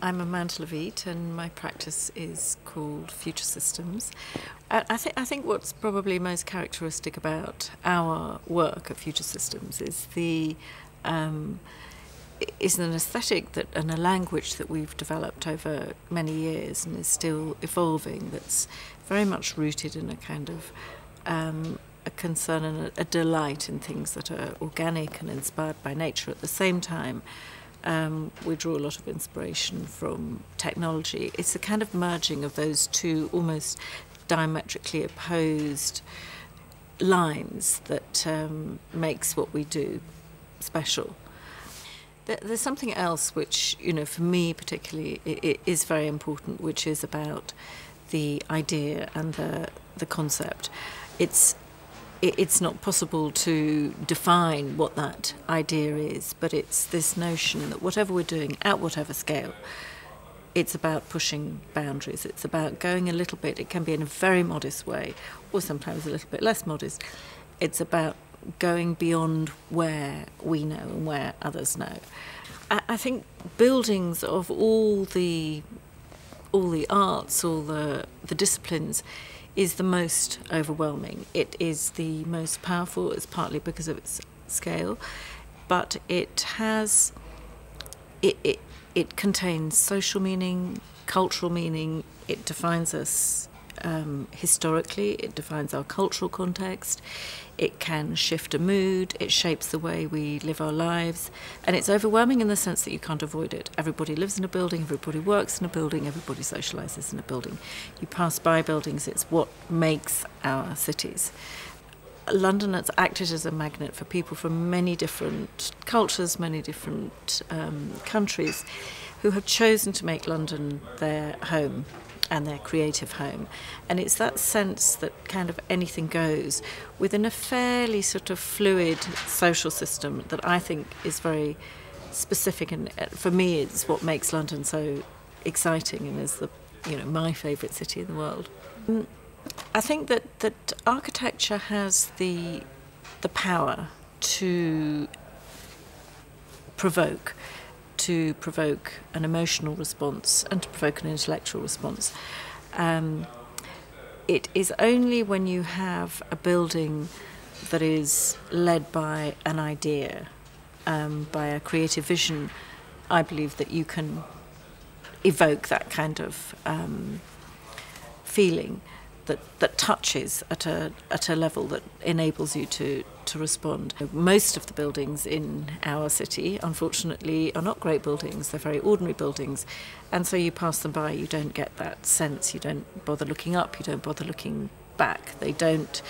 I'm Amanda Levete, and my practice is called Future Systems. I think what's probably most characteristic about our work at Future Systems is an aesthetic and a language that we've developed over many years and is still evolving. That's very much rooted in a kind of a concern and a delight in things that are organic and inspired by nature. At the same time, we draw a lot of inspiration from technology. It's a kind of merging of those two almost diametrically opposed lines that makes what we do special. There's something else which, for me particularly, it is very important, which is about the idea and the concept. It's not possible to define what that idea is, but it's this notion that whatever we're doing, at whatever scale, it's about pushing boundaries. It's about going a little bit, it can be in a very modest way, or sometimes a little bit less modest. It's about going beyond where we know and where others know. I think buildings of all the arts, all the disciplines, is the most overwhelming. It is the most powerful. It's partly because of its scale, but it contains social meaning, cultural meaning. It defines us historically. It defines our cultural context. It can shift a mood. It shapes the way we live our lives, and it's overwhelming in the sense that you can't avoid it. Everybody lives in a building, everybody works in a building, everybody socialises in a building. You pass by buildings, it's what makes our cities. London has acted as a magnet for people from many different cultures, many different countries, who have chosen to make London their home and their creative home. And it's that sense that kind of anything goes within a fairly sort of fluid social system that I think is very specific, and for me it's what makes London so exciting and is my favourite city in the world. I think that architecture has the power to provoke an emotional response and to provoke an intellectual response. It is only when you have a building that is led by an idea, by a creative vision, I believe that you can evoke that kind of feeling that touches at a level that enables you to respond. Most of the buildings in our city, unfortunately, are not great buildings. They're very ordinary buildings, and so you pass them by, you don't get that sense. You don't bother looking up, you don't bother looking back. They don't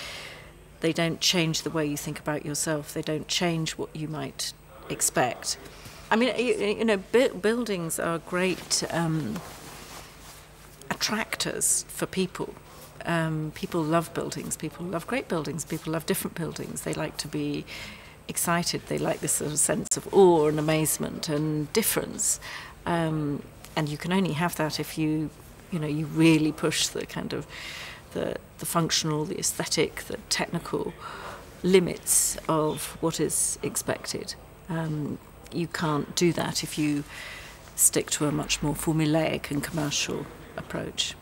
change the way you think about yourself. They don't change what you might expect. I mean, buildings are great attractors for people. People love buildings, people love great buildings, people love different buildings. They like to be excited, they like this sort of sense of awe and amazement and difference. And you can only have that if you really push the kind of the functional, the aesthetic, the technical limits of what is expected. You can't do that if you stick to a much more formulaic and commercial approach.